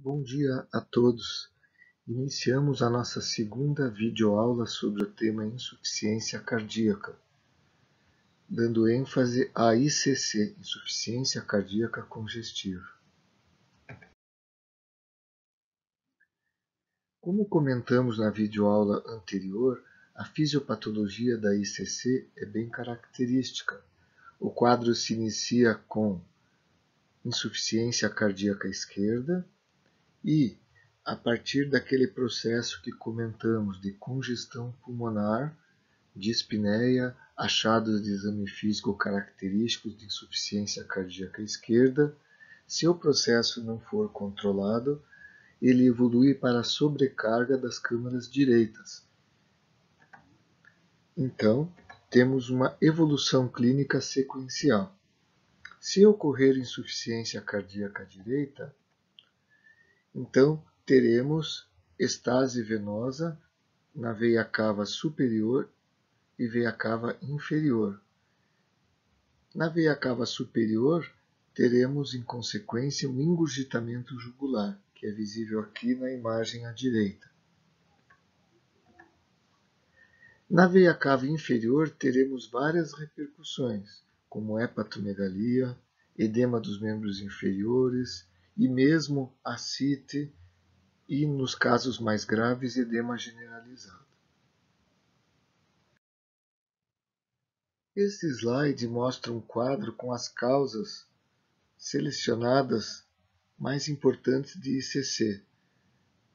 Bom dia a todos. Iniciamos a nossa segunda videoaula sobre o tema insuficiência cardíaca, dando ênfase à ICC, insuficiência cardíaca congestiva. Como comentamos na videoaula anterior, a fisiopatologia da ICC é bem característica. O quadro se inicia com insuficiência cardíaca esquerda e, a partir daquele processo que comentamos de congestão pulmonar, dispneia, achados de exame físico característicos de insuficiência cardíaca esquerda, se o processo não for controlado, ele evolui para a sobrecarga das câmaras direitas. Então, temos uma evolução clínica sequencial. Se ocorrer insuficiência cardíaca direita, então teremos estase venosa na veia cava superior e veia cava inferior. Na veia cava superior, teremos em consequência um engurgitamento jugular, que é visível aqui na imagem à direita. Na veia cava inferior, teremos várias repercussões, como hepatomegalia, edema dos membros inferiores e mesmo ascite e, nos casos mais graves, edema generalizado. Este slide mostra um quadro com as causas selecionadas mais importantes de ICC.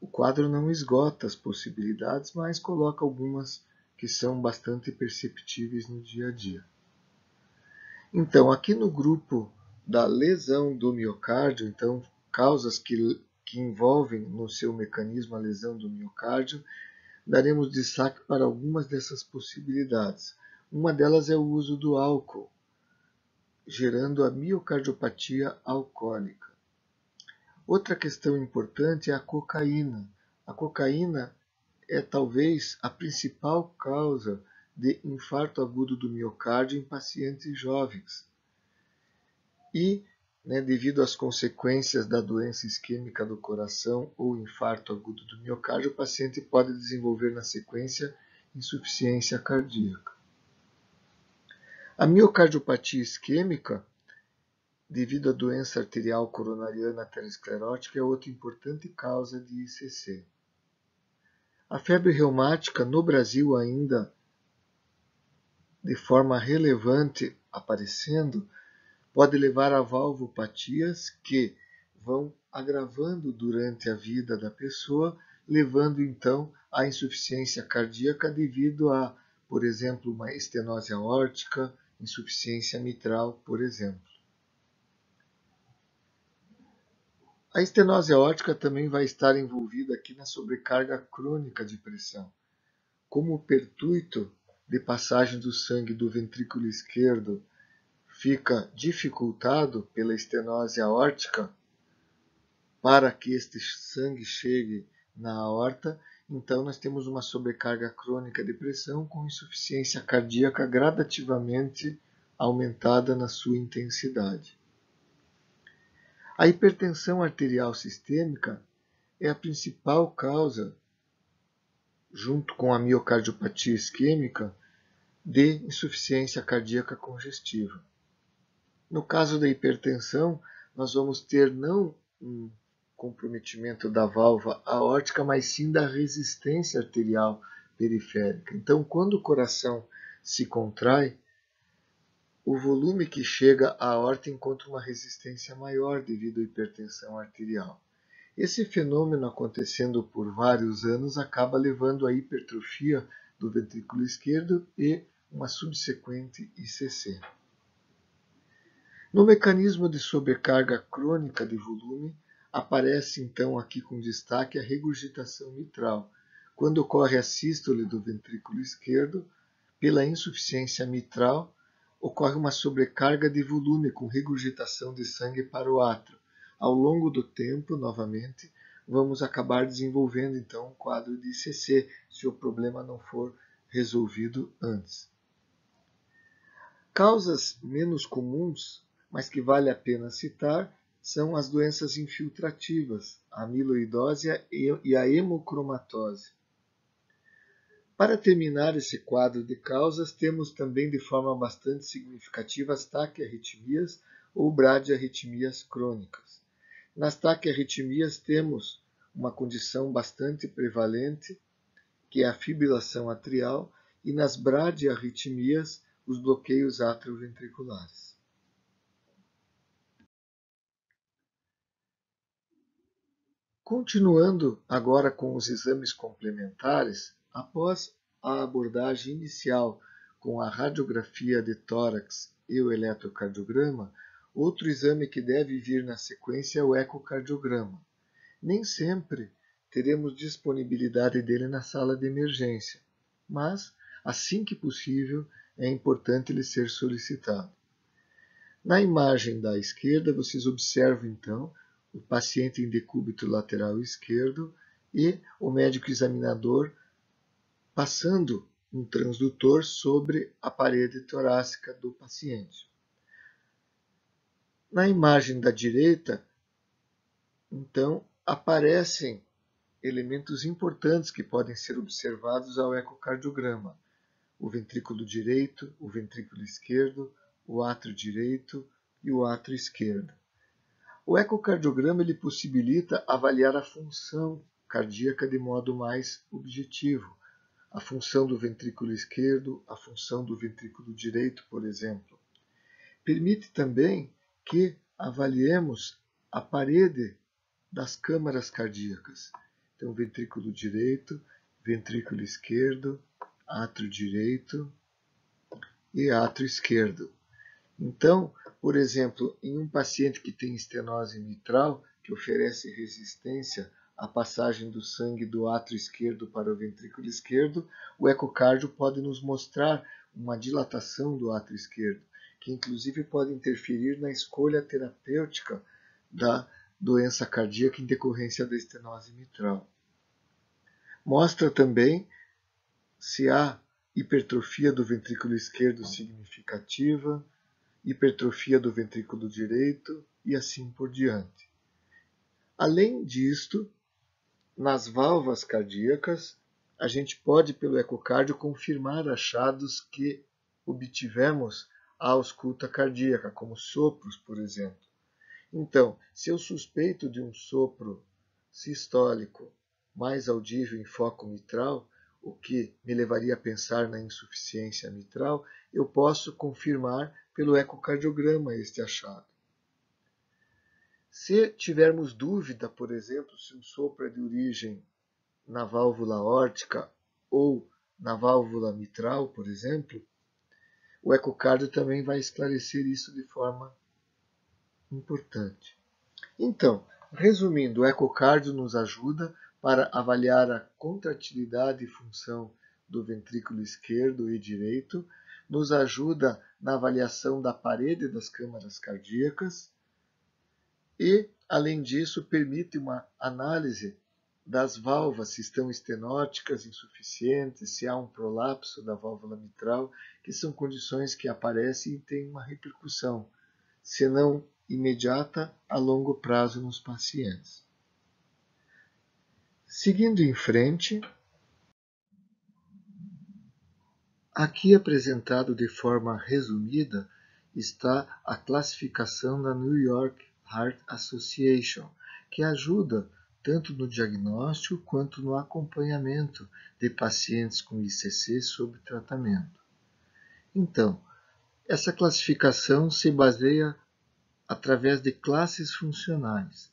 O quadro não esgota as possibilidades, mas coloca algumas que são bastante perceptíveis no dia a dia. Então, aqui no grupo da lesão do miocárdio, então, causas que envolvem no seu mecanismo a lesão do miocárdio, daremos destaque para algumas dessas possibilidades. Uma delas é o uso do álcool, gerando a miocardiopatia alcoólica. Outra questão importante é a cocaína. A cocaína é talvez a principal causa de infarto agudo do miocárdio em pacientes jovens. E, devido às consequências da doença isquêmica do coração ou infarto agudo do miocárdio, o paciente pode desenvolver na sequência insuficiência cardíaca. A miocardiopatia isquêmica, devido à doença arterial coronariana aterosclerótica, é outra importante causa de ICC. A febre reumática no Brasil ainda de forma relevante aparecendo, pode levar a valvopatias que vão agravando durante a vida da pessoa, levando então à insuficiência cardíaca devido a, por exemplo, uma estenose aórtica, insuficiência mitral, por exemplo. A estenose aórtica também vai estar envolvida aqui na sobrecarga crônica de pressão. Como o pertuito de passagem do sangue do ventrículo esquerdo fica dificultado pela estenose aórtica para que este sangue chegue na aorta, então nós temos uma sobrecarga crônica de pressão com insuficiência cardíaca gradativamente aumentada na sua intensidade. A hipertensão arterial sistêmica é a principal causa, junto com a miocardiopatia isquêmica, de insuficiência cardíaca congestiva. No caso da hipertensão, nós vamos ter não um comprometimento da válvula aórtica, mas sim da resistência arterial periférica. Então, quando o coração se contrai, o volume que chega à aorta encontra uma resistência maior devido à hipertensão arterial. Esse fenômeno acontecendo por vários anos acaba levando à hipertrofia do ventrículo esquerdo e uma subsequente ICC. No mecanismo de sobrecarga crônica de volume, aparece então aqui com destaque a regurgitação mitral. Quando ocorre a sístole do ventrículo esquerdo, pela insuficiência mitral, ocorre uma sobrecarga de volume com regurgitação de sangue para o átrio. Ao longo do tempo, novamente, vamos acabar desenvolvendo então um quadro de ICC, se o problema não for resolvido antes. Causas menos comuns, mas que vale a pena citar, são as doenças infiltrativas, a amiloidose e a hemocromatose. Para terminar esse quadro de causas, temos também de forma bastante significativa as taquiarritmias ou bradiarritmias crônicas. Nas taquiarritmias temos uma condição bastante prevalente, que é a fibrilação atrial, e nas bradiarritmias, os bloqueios atrioventriculares. Continuando agora com os exames complementares, após a abordagem inicial com a radiografia de tórax e o eletrocardiograma, outro exame que deve vir na sequência é o ecocardiograma. Nem sempre teremos disponibilidade dele na sala de emergência, mas, assim que possível, é importante ele ser solicitado. Na imagem da esquerda, vocês observam, então, o paciente em decúbito lateral esquerdo e o médico examinador passando um transdutor sobre a parede torácica do paciente. Na imagem da direita, então, aparecem elementos importantes que podem ser observados ao ecocardiograma: o ventrículo direito, o ventrículo esquerdo, o átrio direito e o átrio esquerdo. O ecocardiograma ele possibilita avaliar a função cardíaca de modo mais objetivo. A função do ventrículo esquerdo, a função do ventrículo direito, por exemplo. Permite também que avaliemos a parede das câmaras cardíacas. Então, ventrículo direito, ventrículo esquerdo, átrio direito e átrio esquerdo. Então, por exemplo, em um paciente que tem estenose mitral, que oferece resistência à passagem do sangue do átrio esquerdo para o ventrículo esquerdo, o ecocardio pode nos mostrar uma dilatação do átrio esquerdo, que inclusive pode interferir na escolha terapêutica da doença cardíaca em decorrência da estenose mitral. Mostra também se há hipertrofia do ventrículo esquerdo significativa, hipertrofia do ventrículo direito e assim por diante. Além disto, nas válvulas cardíacas, a gente pode, pelo ecocardio, confirmar achados que obtivemos à ausculta cardíaca, como sopros, por exemplo. Então, se eu suspeito de um sopro sistólico mais audível em foco mitral, o que me levaria a pensar na insuficiência mitral, eu posso confirmar pelo ecocardiograma este achado. Se tivermos dúvida, por exemplo, se um sopro é de origem na válvula aórtica ou na válvula mitral, por exemplo, o ecocardio também vai esclarecer isso de forma importante. Então, resumindo, o ecocardio nos ajuda para avaliar a contratilidade e função do ventrículo esquerdo e direito, nos ajuda na avaliação da parede das câmaras cardíacas e, além disso, permite uma análise das válvulas, se estão estenóticas, insuficientes, se há um prolapso da válvula mitral, que são condições que aparecem e têm uma repercussão, se não imediata, a longo prazo nos pacientes. Seguindo em frente, aqui apresentado de forma resumida está a classificação da New York Heart Association, que ajuda tanto no diagnóstico quanto no acompanhamento de pacientes com ICC sob tratamento. Então, essa classificação se baseia através de classes funcionais.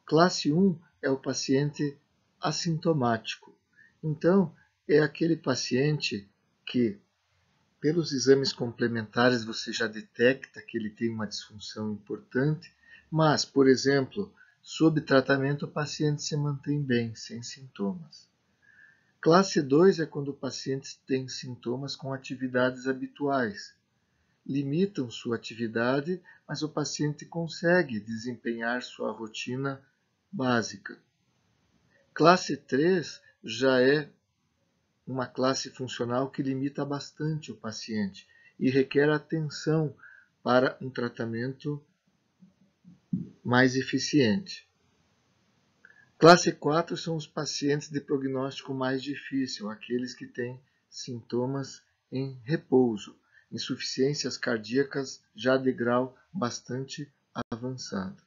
Classe 1 é o paciente assintomático. Então, é aquele paciente que, pelos exames complementares, você já detecta que ele tem uma disfunção importante, mas, por exemplo, sob tratamento o paciente se mantém bem, sem sintomas. Classe 2 é quando o paciente tem sintomas com atividades habituais. Limitam sua atividade, mas o paciente consegue desempenhar sua rotina básica. Classe 3 já é uma classe funcional que limita bastante o paciente e requer atenção para um tratamento mais eficiente. Classe 4 são os pacientes de prognóstico mais difícil, aqueles que têm sintomas em repouso, insuficiências cardíacas já de grau bastante avançado.